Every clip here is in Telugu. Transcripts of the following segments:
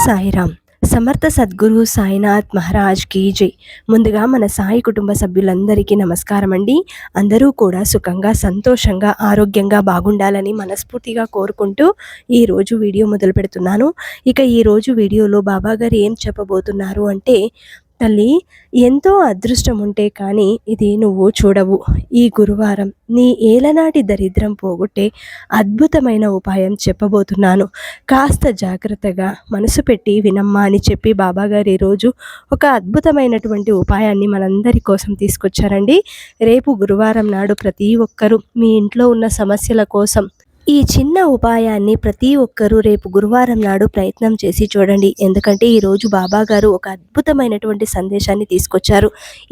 సాయిరామ్. సమర్థ సద్గురు సాయినాథ్ మహారాజ్కి జై. ముందుగా మన సాయి కుటుంబ సభ్యులందరికీ నమస్కారం అండి. అందరూ కూడా సుఖంగా, సంతోషంగా, ఆరోగ్యంగా బాగుండాలని మనస్ఫూర్తిగా కోరుకుంటూ ఈరోజు వీడియో మొదలు పెడుతున్నాను. ఇక ఈరోజు వీడియోలో బాబాగారు ఏం చెప్పబోతున్నారు అంటే, తల్లి, ఎంతో అదృష్టం ఉంటే కానీ ఇది నువ్వు చూడవు. ఈ గురువారం నీ ఏలనాటి దరిద్రం పోగొట్టే అద్భుతమైన ఉపాయం చెప్పబోతున్నాను. కాస్త జాగ్రత్తగా మనసు పెట్టి వినమ్మా అని చెప్పి బాబాగారు ఈరోజు ఒక అద్భుతమైనటువంటి ఉపాయాన్ని మనందరి కోసం తీసుకొచ్చారండి. రేపు గురువారం నాడు ప్రతి ఒక్కరూ మీ ఇంట్లో ఉన్న సమస్యల కోసం ఈ చిన్న ఉపాయాన్ని ప్రతి ఒక్కరూ రేపు గురువారం నాడు ప్రయత్నం చేసి చూడండి. ఎందుకంటే ఈరోజు బాబాగారు ఒక అద్భుతమైనటువంటి సందేశాన్ని తీసుకొచ్చారు.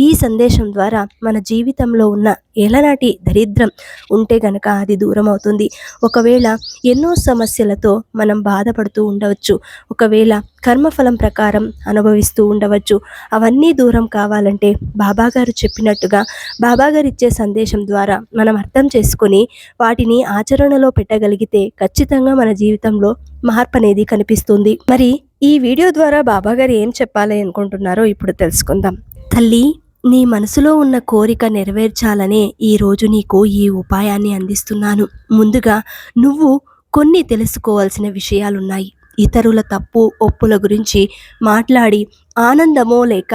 ఈ సందేశం ద్వారా మన జీవితంలో ఉన్న ఏలనాటి దరిద్రం ఉంటే గనక అది దూరం అవుతుంది. ఒకవేళ ఎన్నో సమస్యలతో మనం బాధపడుతూ ఉండవచ్చు, ఒకవేళ కర్మఫలం ప్రకారం అనుభవిస్తూ ఉండవచ్చు. అవన్నీ దూరం కావాలంటే బాబాగారు చెప్పినట్టుగా బాబాగారు ఇచ్చే సందేశం ద్వారా మనం అర్థం చేసుకొని వాటిని ఆచరణలో పెట్టగలిగితే ఖచ్చితంగా మన జీవితంలో మార్పు అనేది కనిపిస్తుంది. మరి ఈ వీడియో ద్వారా బాబాగారు ఏం చెప్పాలి అనుకుంటున్నారో ఇప్పుడు తెలుసుకుందాం. తల్లి, నీ మనసులో ఉన్న కోరిక నెరవేర్చాలనే ఈరోజు నీకు ఈ ఉపాయాన్ని అందిస్తున్నాను. ముందుగా నువ్వు కొన్ని తెలుసుకోవాల్సిన విషయాలున్నాయి. ఇతరుల తప్పు ఒప్పుల గురించి మాట్లాడి ఆనందమో లేక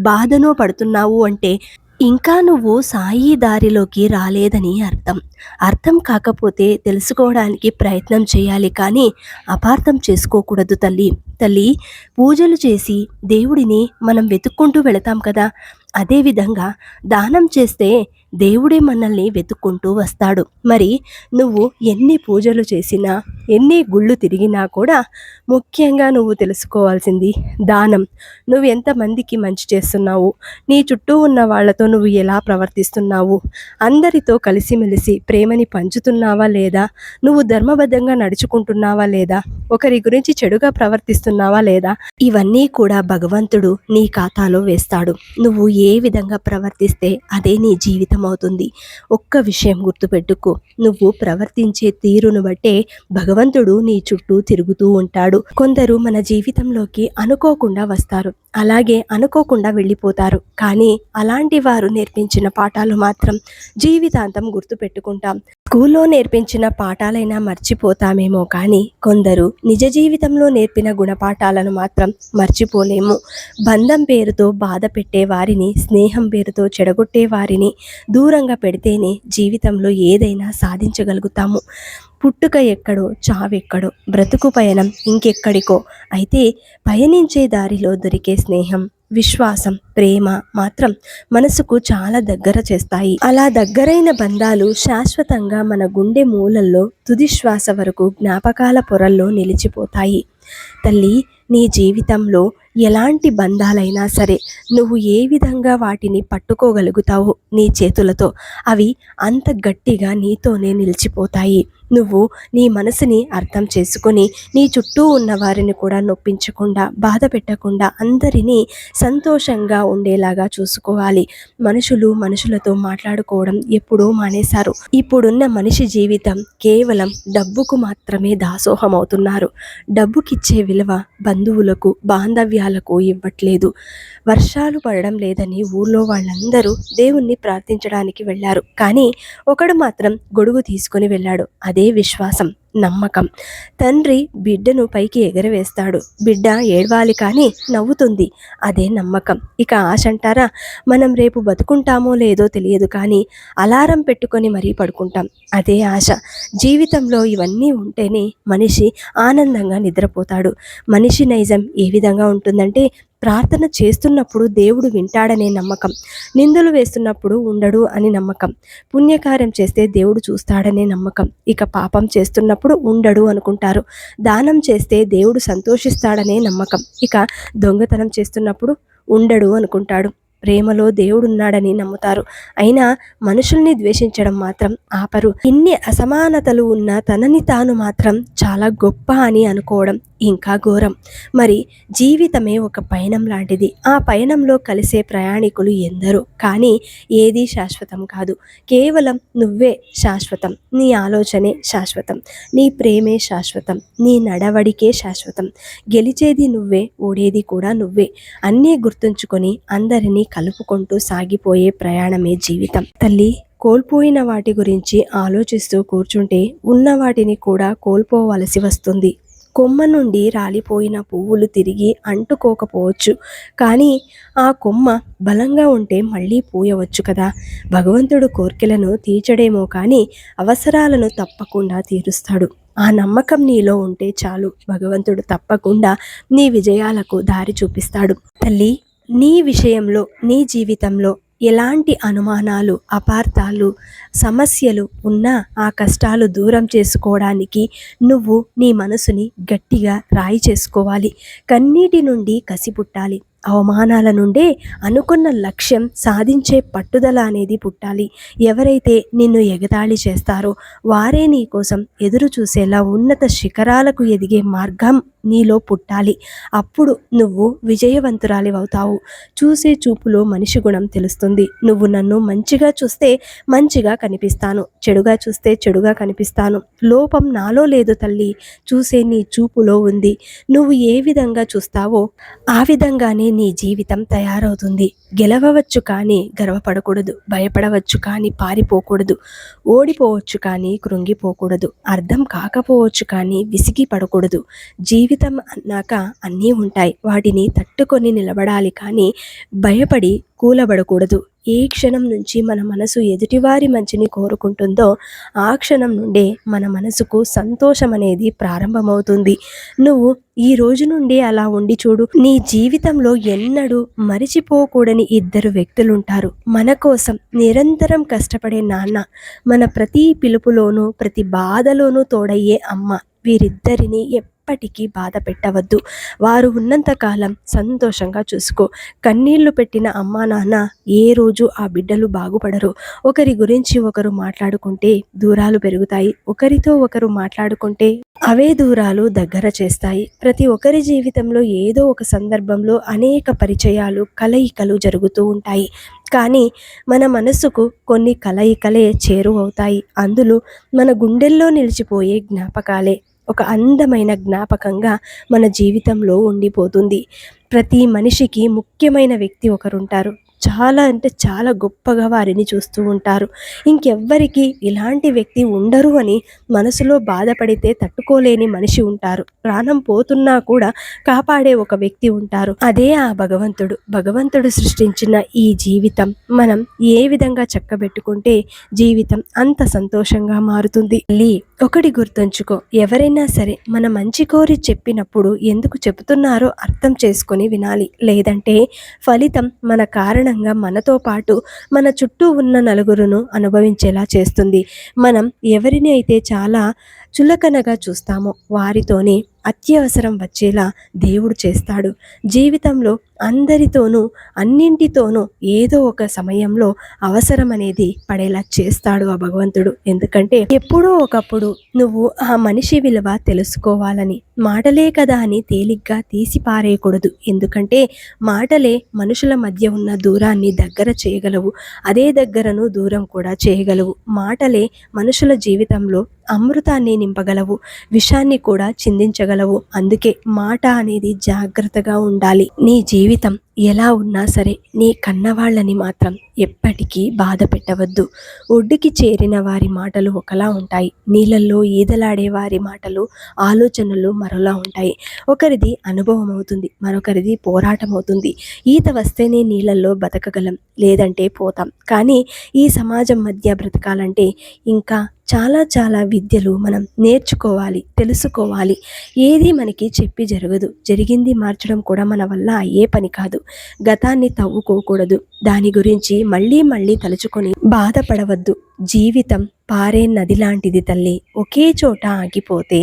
బాధనో పడుతున్నావు అంటే ఇంకా నువ్వు సాయి దారిలోకి రాలేదని అర్థం కాకపోతే తెలుసుకోవడానికి ప్రయత్నం చేయాలి, కానీ అపార్థం చేసుకోకూడదు. తల్లి, పూజలు చేసి దేవుడిని మనం వెతుక్కుంటూ వెళతాం కదా, అదేవిధంగా దానం చేస్తే దేవుడే మనల్ని వెతుక్కుంటూ వస్తాడు. మరి నువ్వు ఎన్ని పూజలు చేసినా, ఎన్ని గుళ్ళు తిరిగినా కూడా ముఖ్యంగా నువ్వు తెలుసుకోవాల్సింది దానం. నువ్వు ఎంతమందికి మంచి చేస్తున్నావు, నీ చుట్టూ ఉన్న వాళ్ళతో నువ్వు ఎలా ప్రవర్తిస్తున్నావు, అందరితో కలిసిమెలిసి ప్రేమని పంచుతున్నావా లేదా, నువ్వు ధర్మబద్ధంగా నడుచుకుంటున్నావా లేదా, ఒకరి గురించి చెడుగా ప్రవర్తిస్తున్నావా లేదా, ఇవన్నీ కూడా భగవంతుడు నీ ఖాతాలో వేస్తాడు. నువ్వు ఏ విధంగా ప్రవర్తిస్తే అదే నీ జీవితం అవుతుంది. ఒక్క విషయం గుర్తుపెట్టుకో, నువ్వు ప్రవర్తించే తీరును బట్టే భగవంతుడు నీ చుట్టూ తిరుగుతూ ఉంటాడు. కొందరు మన జీవితంలోకి అనుకోకుండా వస్తారు, అలాగే అనుకోకుండా వెళ్ళిపోతారు. కానీ అలాంటి వారు నేర్పించిన పాఠాలు మాత్రం జీవితాంతం గుర్తుపెట్టుకుంటాం. స్కూల్లో నేర్పించిన పాఠాలైనా మర్చిపోతామేమో, కానీ కొందరు నిజ జీవితంలో నేర్పిన గుణపాఠాలను మాత్రం మర్చిపోలేము. బంధం పేరుతో బాధ పెట్టే వారిని, స్నేహం పేరుతో చెడగొట్టే వారిని దూరంగా పెడితేనే జీవితంలో ఏదైనా సాధించగలుగుతాము. పుట్టుక ఎక్కడో, చావెక్కడో, బ్రతుకు పయనం ఇంకెక్కడికో. అయితే పయనించే దారిలో దొరికే స్నేహం, విశ్వాసం, ప్రేమ మాత్రం మనసుకు చాలా దగ్గర చేస్తాయి. అలా దగ్గరైన బంధాలు శాశ్వతంగా మన గుండె మూలల్లో తుది శ్వాస వరకు జ్ఞాపకాల పొరల్లో నిలిచిపోతాయి. తల్లి, నీ జీవితంలో ఎలాంటి బంధాలైనా సరే నువ్వు ఏ విధంగా వాటిని పట్టుకోగలుగుతావో నీ చేతులతో, అవి అంత గట్టిగా నీతోనే నిలిచిపోతాయి. నువ్వు నీ మనసుని అర్థం చేసుకొని నీ చుట్టూ ఉన్న వారిని కూడా నొప్పించకుండా, బాధ పెట్టకుండా అందరినీ సంతోషంగా ఉండేలాగా చూసుకోవాలి. మనుషులతో మాట్లాడుకోవడం ఎప్పుడూ మానేశారు. ఇప్పుడున్న మనిషి జీవితం కేవలం డబ్బుకు మాత్రమే దాసోహం అవుతున్నారు. డబ్బుకిచ్చే విలువ బంధువులకు, బాంధవ్యాలకు ఇవ్వట్లేదు. వర్షాలు పడడం లేదని ఊళ్ళో వాళ్ళందరూ దేవుణ్ణి ప్రార్థించడానికి వెళ్ళారు, కానీ ఒకడు మాత్రం గొడుగు తీసుకొని వెళ్ళాడు. అదే విశ్వాసం, నమ్మకం. తండ్రి బిడ్డను పైకి ఎగరవేస్తాడు, బిడ్డ ఏడవాలి కానీ నవ్వుతుంది. అదే నమ్మకం. ఇక ఆశ అంటారా, మనం రేపు బతుకుంటామో లేదో తెలియదు, కానీ అలారం పెట్టుకొని మరీ పడుకుంటాం. అదే ఆశ. జీవితంలో ఇవన్నీ ఉంటేనే మనిషి ఆనందంగా నిద్రపోతాడు. మనిషి నైజం ఏ విధంగా ఉంటుందంటే, ప్రార్థన చేస్తున్నప్పుడు దేవుడు వింటాడనే నమ్మకం, నిందలు వేస్తున్నప్పుడు ఉండడు అని నమ్మకం, పుణ్యకార్యం చేస్తే దేవుడు చూస్తాడనే నమ్మకం, ఇక పాపం చేస్తున్నప్పుడు ఉండడు అనుకుంటారు, దానం చేస్తే దేవుడు సంతోషిస్తాడనే నమ్మకం, ఇక దొంగతనం చేస్తున్నప్పుడు ఉండడు అనుకుంటాడు. ప్రేమలో దేవుడున్నాడని నమ్ముతారు. అయినా మనుషుల్ని ద్వేషించడం మాత్రం ఆపరు. ఇన్ని అసమానతలు ఉన్న తనని తాను మాత్రం చాలా గొప్ప అని అనుకోవడం ఇంకా ఘోరం. మరి జీవితమే ఒక పయనం లాంటిది. ఆ పయనంలో కలిసే ప్రయాణికులు ఎందరో, కానీ ఏదీ శాశ్వతం కాదు. కేవలం నువ్వే శాశ్వతం. నీ ఆలోచనే శాశ్వతం. నీ ప్రేమే శాశ్వతం. నీ నడవడికే శాశ్వతం. గెలిచేది నువ్వే, ఓడేది కూడా నువ్వే. అన్నీ గుర్తుంచుకొని అందరినీ కలుపుకుంటూ సాగిపోయే ప్రయాణమే జీవితం. తల్లి, కోల్పోయిన వాటి గురించి ఆలోచిస్తూ కూర్చుంటే ఉన్న వాటిని కూడా కోల్పోవలసి వస్తుంది. కొమ్మ నుండి రాలిపోయిన పువ్వులు తిరిగి అంటుకోకపోవచ్చు, కానీ ఆ కొమ్మ బలంగా ఉంటే మళ్ళీ పూయవచ్చు కదా. భగవంతుడు కోర్కెలను తీర్చడేమో కానీ అవసరాలను తప్పకుండా తీరుస్తాడు. ఆ నమ్మకం నీలో ఉంటే చాలు. భగవంతుడు తప్పకుండా నీ విజయాలకు దారి చూపిస్తాడు. తల్లి, నీ విషయంలో, నీ జీవితంలో ఎలాంటి అనుమానాలు, అపార్థాలు, సమస్యలు ఉన్నా ఆ కష్టాలు దూరం చేసుకోవడానికి నువ్వు నీ మనసుని గట్టిగా రాయి చేసుకోవాలి. కన్నీటి నుండి కసి పుట్టాలి. అవమానాల నుండే అనుకున్న లక్ష్యం సాధించే పట్టుదల అనేది పుట్టాలి. ఎవరైతే నిన్ను ఎగతాళి చేస్తారో వారే నీ కోసం ఎదురు చూసేలా ఉన్నత శిఖరాలకు ఎదిగే మార్గం నీలో పుట్టాలి. అప్పుడు నువ్వు విజయవంతురాలివవుతావు. చూసే చూపులో మనిషి గుణం తెలుస్తుంది. నువ్వు నన్ను మంచిగా చూస్తే మంచిగా కనిపిస్తాను, చెడుగా చూస్తే చెడుగా కనిపిస్తాను. లోపం నాలో లేదు తల్లి, చూసే నీ చూపులో ఉంది. నువ్వు ఏ విధంగా చూస్తావో ఆ విధంగానే నీ జీవితం తయారవుతుంది. గెలవవచ్చు కానీ గర్వపడకూడదు. భయపడవచ్చు కానీ పారిపోకూడదు. ఓడిపోవచ్చు కానీ కృంగిపోకూడదు. అర్థం కాకపోవచ్చు కానీ విసిగి పడకూడదు. జీవితం అన్నాక అన్నీ ఉంటాయి. వాటిని తట్టుకొని నిలబడాలి కానీ భయపడి కూలబడకూడదు. ఏ క్షణం నుంచి మన మనసు ఎదుటివారి మంచిని కోరుకుంటుందో ఆ క్షణం నుండే మన మనసుకు సంతోషం అనేది ప్రారంభమవుతుంది. నువ్వు ఈ రోజు నుండి అలా ఉండి చూడు. నీ జీవితంలో ఎన్నడూ మరిచిపోకూడని ఇద్దరు వ్యక్తులుంటారు. మన కోసం నిరంతరం కష్టపడే నాన్న, మన ప్రతి పిలుపులోనూ ప్రతి బాధలోనూ తోడయ్యే అమ్మ. వీరిద్దరిని ఎప్పటికీ బాధ పెట్టవద్దు. వారు ఉన్నంతకాలం సంతోషంగా చూసుకో. కన్నీళ్లు పెట్టిన అమ్మా నాన్న ఏ రోజు ఆ బిడ్డలు బాగుపడరు. ఒకరి గురించి ఒకరు మాట్లాడుకుంటే దూరాలు పెరుగుతాయి. ఒకరితో ఒకరు మాట్లాడుకుంటే అవే దూరాలు దగ్గర చేస్తాయి. ప్రతి ఒక్కరి జీవితంలో ఏదో ఒక సందర్భంలో అనేక పరిచయాలు, కలయికలు జరుగుతూ ఉంటాయి. కానీ మన మనసుకు కొన్ని కలయికలే చేరువవుతాయి. అందులో మన గుండెల్లో నిలిచిపోయే జ్ఞాపకాలే ఒక అందమైన జ్ఞాపకంగా మన జీవితంలో ఉండిపోతుంది. ప్రతి మనిషికి ముఖ్యమైన వ్యక్తి ఒకరుంటారు. చాలా అంటే చాలా గొప్పగా వారిని చూస్తూ ఉంటారు. ఇంకెవ్వరికి ఇలాంటి వ్యక్తి ఉండరు అని మనసులో బాధపడితే తట్టుకోలేని మనిషి ఉంటారు. ప్రాణం పోతున్నా కూడా కాపాడే ఒక వ్యక్తి ఉంటారు. అదే ఆ భగవంతుడు. భగవంతుడు సృష్టించిన ఈ జీవితం మనం ఏ విధంగా చక్కబెట్టుకుంటే జీవితం అంత సంతోషంగా మారుతుంది. ఒకటి గుర్తుంచుకో, ఎవరైనా సరే మన మంచి కోరి చెప్పినప్పుడు ఎందుకు చెబుతున్నారో అర్థం చేసుకొని వినాలి. లేదంటే ఫలితం మన కారణంగా మనతో పాటు మన చుట్టూ ఉన్న నలుగురును అనుభవించేలా చేస్తుంది. మనం ఎవరిని అయితే చాలా చులకనగా చూస్తామో వారితోనే అత్యవసరం వచ్చేలా దేవుడు చేస్తాడు. జీవితంలో అందరితోనూ అన్నింటితోనూ ఏదో ఒక సమయంలో అవసరం అనేది పడేలా చేస్తాడు ఆ భగవంతుడు. ఎందుకంటే ఎప్పుడో ఒకప్పుడు నువ్వు ఆ మనిషి విలువ తెలుసుకోవాలని. మాటలే కదా అని తేలిగ్గా తీసి పారేయకూడదు. ఎందుకంటే మాటలే మనుషుల మధ్య ఉన్న దూరాన్ని దగ్గర చేయగలవు. అదే దగ్గరను దూరం కూడా చేయగలవు. మాటలే మనుషుల జీవితంలో అమృతాన్ని నింపగలవు, విషాన్ని కూడా చిందించగలవు. అందుకే మాట అనేది జాగ్రత్తగా ఉండాలి. నీ జీవితం ఎలా ఉన్నా సరే నీ కన్నవాళ్ళని మాత్రం ఎప్పటికీ బాధ పెట్టవద్దు. ఒడ్డుకి చేరిన వారి మాటలు ఒకలా ఉంటాయి. నీళ్ళల్లో ఈదలాడే వారి మాటలు, ఆలోచనలు మరోలా ఉంటాయి. ఒకరిది అనుభవం అవుతుంది, మరొకరిది పోరాటం అవుతుంది. ఈత వస్తేనే నీళ్ళల్లో బతకగలం, లేదంటే పోతాం. కానీ ఈ సమాజం మధ్య బ్రతకాలంటే ఇంకా చాలా విద్యలు మనం నేర్చుకోవాలి, తెలుసుకోవాలి. ఏది మనకి చెప్పి జరగదు. జరిగింది మార్చడం కూడా మన వల్ల అయ్యే పని కాదు. గతాన్ని తవ్వుకోకూడదు. దాని గురించి మళ్ళీ తలుచుకొని బాధపడవద్దు. జీవితం పారే నది లాంటిది తల్లి. ఒకే చోట ఆగిపోతే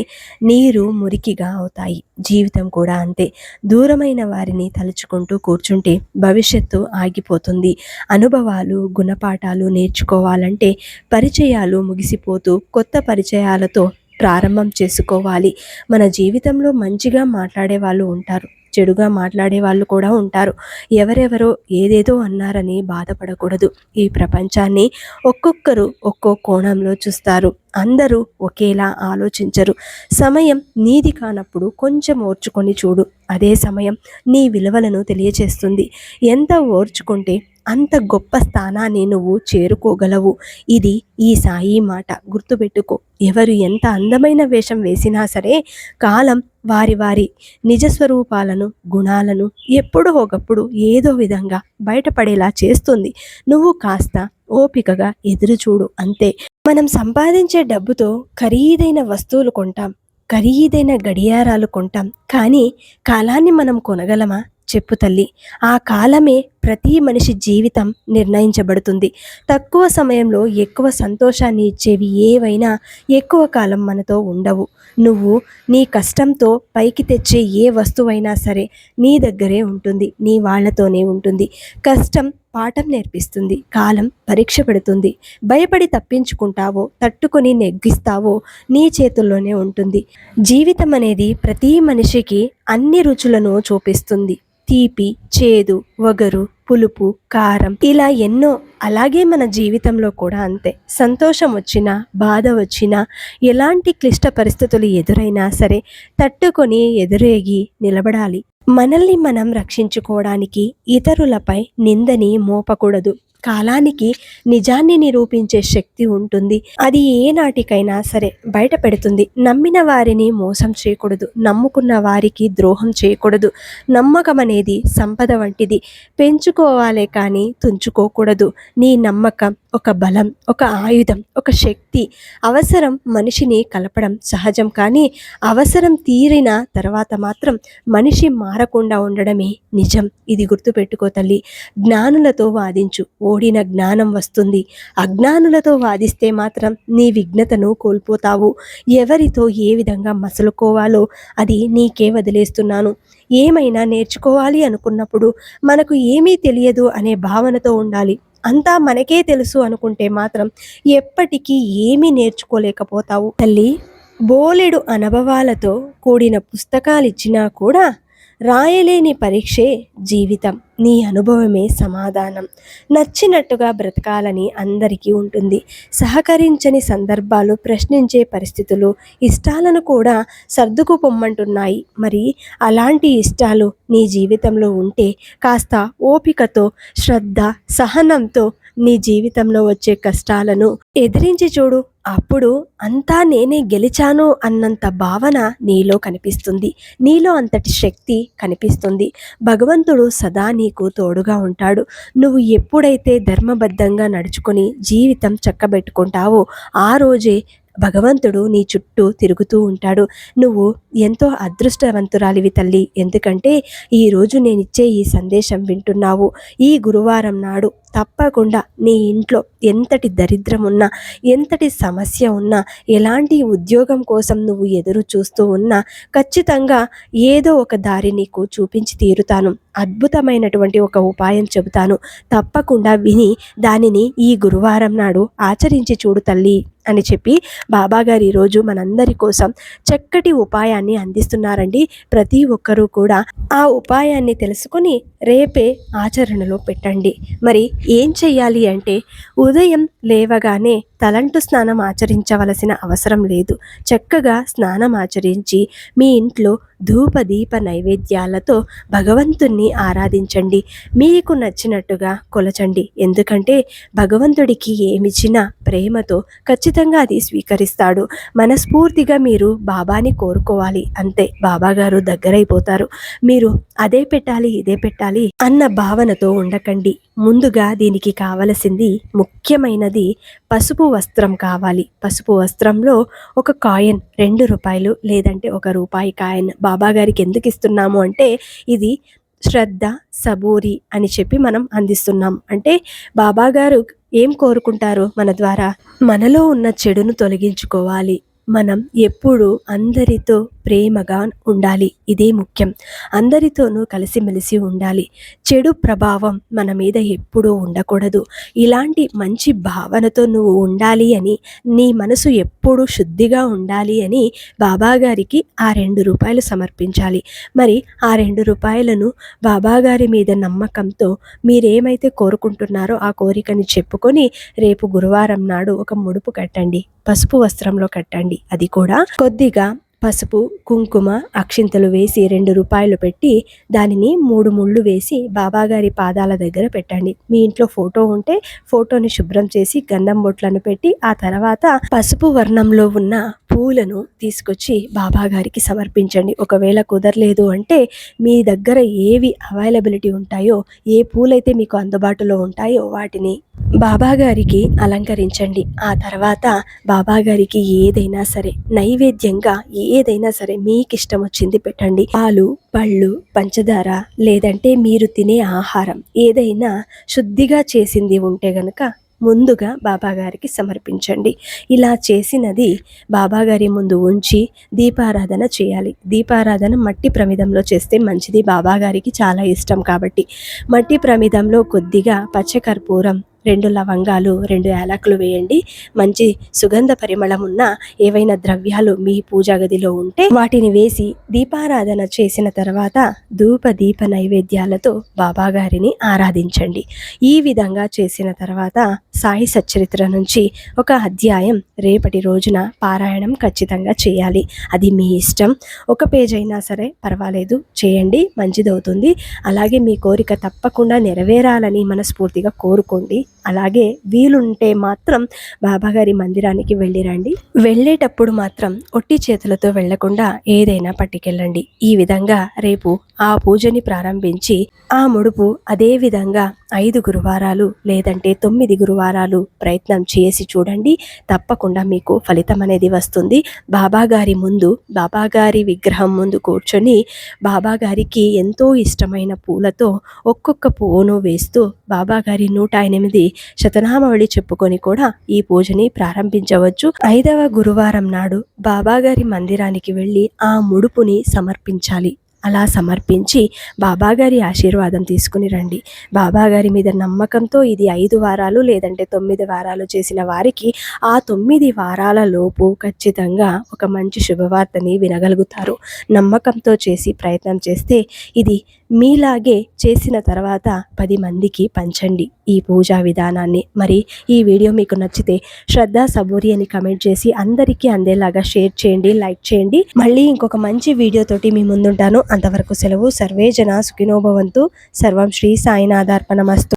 నీరు మురికిగా అవుతాయి. జీవితం కూడా అంతే. దూరమైన వారిని తలుచుకుంటూ కూర్చుంటే భవిష్యత్తు ఆగిపోతుంది. అనుభవాలు, గుణపాఠాలు నేర్చుకోవాలంటే పరిచయాలు ముగిసిపోతూ కొత్త పరిచయాలతో ప్రారంభం చేసుకోవాలి. మన జీవితంలో మంచిగా మాట్లాడే వాళ్ళు ఉంటారు, చెడుగా మాట్లాడే వాళ్ళు కూడా ఉంటారు. ఎవరెవరో ఏదేదో అన్నారని బాధపడకూడదు. ఈ ప్రపంచాన్ని ఒక్కొక్కరు ఒక్కో కోణంలో చూస్తారు. అందరూ ఒకేలా ఆలోచించరు. సమయం నీది కానప్పుడు కొంచెం ఓర్చుకొని చూడు. అదే సమయం నీ విలువలను తెలియచేస్తుంది. ఎంత ఓర్చుకుంటే అంత గొప్ప స్థానాన్ని నువ్వు చేరుకోగలవు. ఇది ఈ సాయి మాట. గుర్తుపెట్టుకో. ఎవరు ఎంత అందమైన వేషం వేసినా సరే కాలం వారి వారి నిజస్వరూపాలను, గుణాలను ఎప్పుడో ఒకప్పుడు ఏదో విధంగా బయటపడేలా చేస్తుంది. నువ్వు కాస్త ఓపికగా ఎదురు చూడు అంతే. మనం సంపాదించే డబ్బుతో ఖరీదైన వస్తువులు కొంటాం, ఖరీదైన గడియారాలు కొంటాం. కానీ కాలాన్ని మనం కొనగలమా చెప్పు తల్లి. ఆ కాలమే ప్రతి మనిషి జీవితం నిర్ణయించబడుతుంది. తక్కువ సమయంలో ఎక్కువ సంతోషాన్ని ఇచ్చేవి ఏవైనా ఎక్కువ కాలం మనతో ఉండవు. నువ్వు నీ కష్టంతో పైకి తెచ్చే ఏ వస్తువైనా సరే నీ దగ్గరే ఉంటుంది, నీ వాళ్ళతోనే ఉంటుంది. కష్టం పాఠం నేర్పిస్తుంది, కాలం పరీక్ష పెడుతుంది. భయపడి తప్పించుకుంటావో, తట్టుకొని నెగ్గిస్తావో నీ చేతుల్లోనే ఉంటుంది. జీవితం అనేది ప్రతి మనిషికి అన్ని రుచులను చూపిస్తుంది. తీపి, చేదు, వగరు, పులుపు, కారం, ఇలా ఎన్నో. అలాగే మన జీవితంలో కూడా అంతే. సంతోషం వచ్చినా, బాధ వచ్చినా, ఎలాంటి క్లిష్ట పరిస్థితులు ఎదురైనా సరే తట్టుకొని ఎదురేగి నిలబడాలి. మనల్ని మనం రక్షించుకోవడానికి ఇతరులపై నిందని మోపకూడదు. కాలానికి నిజాన్ని నిరూపించే శక్తి ఉంటుంది. అది ఏ నాటికైనా సరే బయట పెడుతుంది. నమ్మిన వారిని మోసం చేయకూడదు, నమ్ముకున్న వారికి ద్రోహం చేయకూడదు. నమ్మకం అనేది సంపద వంటిది. పెంచుకోవాలే కానీ తుంచుకోకూడదు. నీ నమ్మకం ఒక బలం, ఒక ఆయుధం, ఒక శక్తి. అవసరం మనిషిని కలపడం సహజం, కానీ అవసరం తీరిన తర్వాత మాత్రం మనిషి మారకుండా ఉండడమే నిజం. ఇది గుర్తుపెట్టుకో తల్లి. జ్ఞానులతో వాదించు, ఓడిన జ్ఞానం వస్తుంది. అజ్ఞానులతో వాదిస్తే మాత్రం నీ విఘ్నతను కోల్పోతావు. ఎవరితో ఏ విధంగా మసలుకోవాలో అది నీకే వదిలేస్తున్నాను. ఏమైనా నేర్చుకోవాలి అనుకున్నప్పుడు మనకు ఏమీ తెలియదు అనే భావనతో ఉండాలి. అంతా మనకే తెలుసు అనుకుంటే మాత్రం ఎప్పటికీ ఏమీ నేర్చుకోలేకపోతావు తల్లి. బోలెడు అనుభవాలతో కూడిన పుస్తకాలిచ్చినా కూడా రాయలేని పరీక్షే జీవితం. నీ అనుభవమే సమాధానం. నచ్చినట్టుగా బ్రతకాలని అందరికీ ఉంటుంది. సహకరించని సందర్భాలు, ప్రశ్నించే పరిస్థితులు ఇష్టాలను కూడా సర్దుకుపోమ్మంటున్నాయి. మరి అలాంటి ఇష్టాలు నీ జీవితంలో ఉంటే కాస్త ఓపికతో, శ్రద్ధ, సహనంతో నీ జీవితంలో వచ్చే కష్టాలను ఎదిరించి చూడు. అప్పుడు అంతా నేనే గెలిచాను అన్నంత భావన నీలో కనిపిస్తుంది. నీలో అంతటి శక్తి కనిపిస్తుంది. భగవంతుడు సదా నీకు తోడుగా ఉంటాడు. నువ్వు ఎప్పుడైతే ధర్మబద్ధంగా నడుచుకొని జీవితం చక్కబెట్టుకుంటావో ఆ రోజే భగవంతుడు నీ చుట్టూ తిరుగుతూ ఉంటాడు. నువ్వు ఎంతో అదృష్టవంతురాలివి తల్లి. ఎందుకంటే ఈరోజు నేనిచ్చే ఈ సందేశం వింటున్నావు. ఈ గురువారం నాడు తప్పకుండా నీ ఇంట్లో ఎంతటి దరిద్రం ఉన్నా, ఎంతటి సమస్య ఉన్నా, ఎలాంటి ఉద్యోగం కోసం నువ్వు ఎదురు చూస్తూ ఉన్నా ఖచ్చితంగా ఏదో ఒక దారి నీకు చూపించి తీరుతాను. అద్భుతమైనటువంటి ఒక ఉపాయం చెబుతాను. తప్పకుండా విని దానిని ఈ గురువారం నాడు ఆచరించి చూడు తల్లి అని చెప్పి బాబాగారు ఈరోజు మనందరి కోసం చక్కటి ఉపాయాన్ని అందిస్తున్నారండి. ప్రతి ఒక్కరూ కూడా ఆ ఉపాయాన్ని తెలుసుకొని రేపే ఆచరణలో పెట్టండి. మరి ఏం చెయ్యాలి అంటే ఉదయం లేవగానే తలంటు స్నానం ఆచరించవలసిన అవసరం లేదు. చక్కగా స్నానం ఆచరించి మీ ఇంట్లో ధూప దీప నైవేద్యాలతో భగవంతుణ్ణి ఆరాధించండి. మీకు నచ్చినట్టుగా కొలచండి. ఎందుకంటే భగవంతుడికి ఏమిచ్చినా ప్రేమతో ఖచ్చితంగా అది స్వీకరిస్తాడు. మనస్ఫూర్తిగా మీరు బాబాని కోరుకోవాలి అంతే. బాబాగారు దగ్గరైపోతారు. మీరు అదే పెట్టాలి, ఇదే పెట్టాలి అన్న భావనతో ఉండకండి. ముందుగా దీనికి కావలసింది ముఖ్యమైనది పసుపు వస్త్రం కావాలి. పసుపు వస్త్రంలో ఒక కాయిన్, 2 రూపాయలు లేదంటే 1 రూపాయి కాయిన్ బాబాగారికి ఎందుకు ఇస్తున్నాము అంటే ఇది శ్రద్ధ, సబూరి అని చెప్పి మనం అందిస్తున్నాం. అంటే బాబాగారు ఏం కోరుకుంటారు మన ద్వారా? మనలో ఉన్న చెడును తొలగించుకోవాలి. మనం ఎప్పుడూ అందరితో ప్రేమగా ఉండాలి. ఇదే ముఖ్యం. అందరితోనూ కలిసిమెలిసి ఉండాలి. చెడు ప్రభావం మన మీద ఎప్పుడూ ఉండకూడదు. ఇలాంటి మంచి భావనతో నువ్వు ఉండాలి అని, నీ మనసు ఎప్పుడూ శుద్ధిగా ఉండాలి అని బాబాగారికి ఆ రూ. 2 సమర్పించాలి. మరి ఆ రూ. 2ను బాబాగారి మీద నమ్మకంతో మీరేమైతే కోరుకుంటున్నారో ఆ కోరికని చెప్పుకొని రేపు గురువారం నాడు ఒక ముడుపు కట్టండి. పసుపు వస్త్రంలో కట్టండి. అది కూడా కొద్దిగా పసుపు, కుంకుమ, అక్షింతలు వేసి రూ. 2 పెట్టి దానిని 3 ముళ్ళు వేసి బాబాగారి పాదాల దగ్గర పెట్టండి. మీ ఇంట్లో ఫోటో ఉంటే ఫోటోని శుభ్రం చేసి గంధం బొట్లను పెట్టి ఆ తర్వాత పసుపు వర్ణంలో ఉన్న పూలను తీసుకొచ్చి బాబాగారికి సమర్పించండి. ఒకవేళ కుదరలేదు అంటే మీ దగ్గర ఏవి అవైలబిలిటీ ఉంటాయో, ఏ పూలైతే మీకు అందుబాటులో ఉంటాయో వాటిని బాబాగారికి అలంకరించండి. ఆ తర్వాత బాబాగారికి ఏదైనా సరే నైవేద్యంగా ఏదైనా సరే మీకు ఇష్టం వచ్చింది పెట్టండి. పాలు, పళ్ళు, పంచదార లేదంటే మీరు తినే ఆహారం ఏదైనా శుద్ధిగా చేసింది ఉంటే గనక ముందుగా బాబాగారికి సమర్పించండి. ఇలా చేసినది బాబాగారి ముందు ఉంచి దీపారాధన చేయాలి. దీపారాధన మట్టి ప్రమిదంలో చేస్తే మంచిది. బాబాగారికి చాలా ఇష్టం కాబట్టి మట్టి ప్రమిదంలో కొద్దిగా పచ్చకర్పూరం, 2 లవంగాలు, 2 యాలకులు వేయండి. మంచి సుగంధ పరిమళం ఉన్న ఏవైనా ద్రవ్యాలు మీ పూజా గదిలో ఉంటే వాటిని వేసి దీపారాధన చేసిన తర్వాత ధూప దీప నైవేద్యాలతో బాబాగారిని ఆరాధించండి. ఈ విధంగా చేసిన తర్వాత సాయి సచ్చరిత్ర నుంచి ఒక అధ్యాయం రేపటి రోజున పారాయణం ఖచ్చితంగా చేయాలి. అది మీ ఇష్టం. ఒక పేజ్ అయినా సరే పర్వాలేదు, చేయండి, మంచిదవుతుంది. అలాగే మీ కోరిక తప్పకుండా నెరవేరాలని మనస్ఫూర్తిగా కోరుకోండి. అలాగే వీలుంటే మాత్రం బాబాగారి మందిరానికి వెళ్ళిరండి. వెళ్ళేటప్పుడు మాత్రం ఒట్టి చేతులతో వెళ్లకుండా ఏదైనా పట్టుకెళ్ళండి. ఈ విధంగా రేపు ఆ పూజని ప్రారంభించి ఆ ముడుపు అదే విధంగా 5 గురువారాలు లేదంటే 9 గురువారాలు ప్రయత్నం చేసి చూడండి. తప్పకుండా మీకు ఫలితం అనేది వస్తుంది. బాబాగారి ముందు, బాబాగారి విగ్రహం ముందు కూర్చొని బాబాగారికి ఎంతో ఇష్టమైన పూలతో ఒక్కొక్క పువ్వును వేస్తూ బాబాగారి 108 శతనామావళి చెప్పుకొని కూడా ఈ పూజని ప్రారంభించవచ్చు. 5వ గురువారం నాడు బాబాగారి మందిరానికి వెళ్ళి ఆ ముడుపుని సమర్పించాలి. అలా సమర్పించి బాబాగారి ఆశీర్వాదం తీసుకుని రండి. బాబాగారి మీద నమ్మకంతో ఇది 5 వారాలు లేదంటే 9 వారాలు చేసిన వారికి ఆ 9 వారాల లోపు ఖచ్చితంగా ఒక మంచి శుభవార్తని వినగలుగుతారు. నమ్మకంతో చేసి ప్రయత్నం చేస్తే ఇది మీలాగే చేసిన తర్వాత 10 మందికి పంచండి ఈ పూజా విధానాన్ని. మరి ఈ వీడియో మీకు నచ్చితే శ్రద్ధ సబూరి అని కమెంట్ చేసి అందరికీ అందేలాగా షేర్ చేయండి, లైక్ చేయండి. మళ్ళీ ఇంకొక మంచి వీడియోతోటి మీ ముందుంటాను. అంతవరకు సెలవు. సర్వే జన సుఖినో భవంతు. సర్వం శ్రీ సాయినాథార్పణమస్తు.